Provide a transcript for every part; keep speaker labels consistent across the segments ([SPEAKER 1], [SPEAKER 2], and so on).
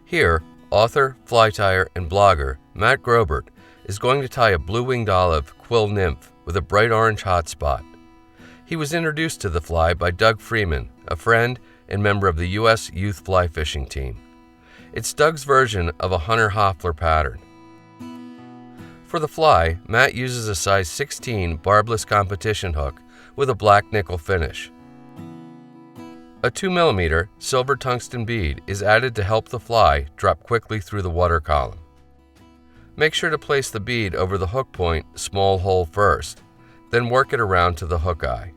[SPEAKER 1] Here, author, fly tyer, and blogger Matt Grobert is going to tie a blue-winged olive Quill Nymph with a bright orange hotspot. He was introduced to the fly by Doug Freeman, a friend and member of the U.S. Youth Fly Fishing Team. It's Doug's version of a Hunter Hoffler pattern. For the fly, Matt uses a size 16 Barbless competition hook with a black nickel finish. A 2mm silver tungsten bead is added to help the fly drop quickly through the water column. Make sure to place the bead over the hook point small hole first, then work it around to the hook eye.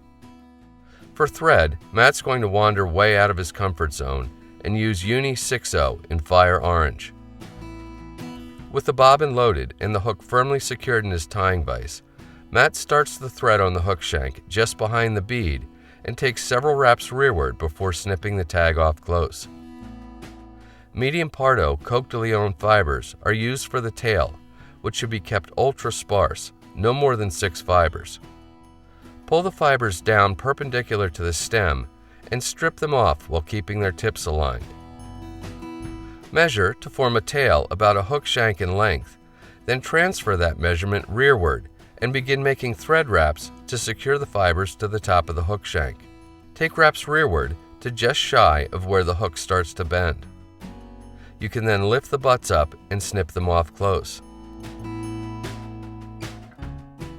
[SPEAKER 1] For thread, Matt's going to wander way out of his comfort zone and use Uni 6.0 in fire orange. With the bobbin loaded and the hook firmly secured in his tying vise, Matt starts the thread on the hook shank just behind the bead and takes several wraps rearward before snipping the tag off close. Medium Pardo Coq de Leon fibers are used for the tail, which should be kept ultra sparse, no more than 6 fibers. Pull the fibers down perpendicular to the stem and strip them off while keeping their tips aligned. Measure to form a tail about a hook shank in length, then transfer that measurement rearward and begin making thread wraps to secure the fibers to the top of the hook shank. Take wraps rearward to just shy of where the hook starts to bend. You can then lift the butts up and snip them off close.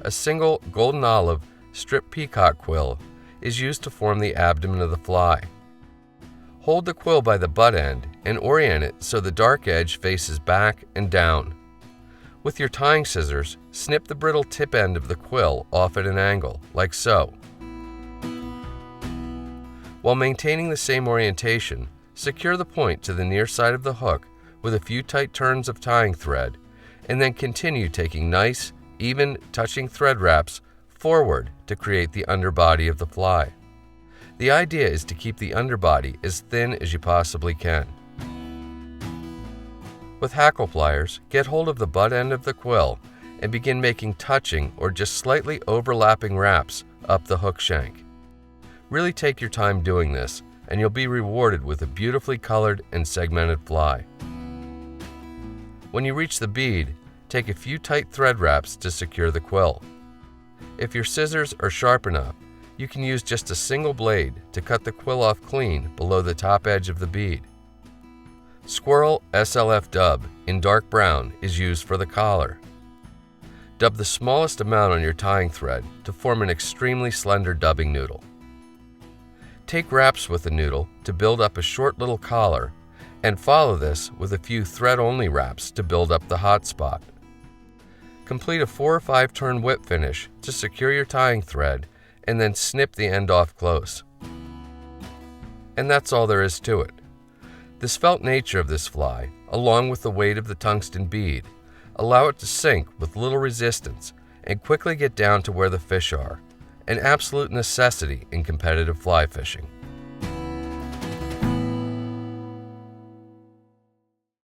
[SPEAKER 1] A single golden olive strip peacock quill is used to form the abdomen of the fly. Hold the quill by the butt end and orient it so the dark edge faces back and down. With your tying scissors, snip the brittle tip end of the quill off at an angle, like so. While maintaining the same orientation, secure the point to the near side of the hook with a few tight turns of tying thread, and then continue taking nice, even, touching thread wraps forward to create the underbody of the fly. The idea is to keep the underbody as thin as you possibly can. With hackle pliers, get hold of the butt end of the quill and begin making touching or just slightly overlapping wraps up the hook shank. Really take your time doing this, and you'll be rewarded with a beautifully colored and segmented fly. When you reach the bead, take a few tight thread wraps to secure the quill. If your scissors are sharp enough, you can use just a single blade to cut the quill off clean below the top edge of the bead. Squirrel SLF dub in dark brown is used for the collar. Dub the smallest amount on your tying thread to form an extremely slender dubbing noodle. Take wraps with the noodle to build up a short little collar, and follow this with a few thread-only wraps to build up the hot spot. Complete a 4 or 5 turn whip finish to secure your tying thread and then snip the end off close. And that's all there is to it. The svelte nature of this fly, along with the weight of the tungsten bead, allow it to sink with little resistance and quickly get down to where the fish are, an absolute necessity in competitive fly fishing.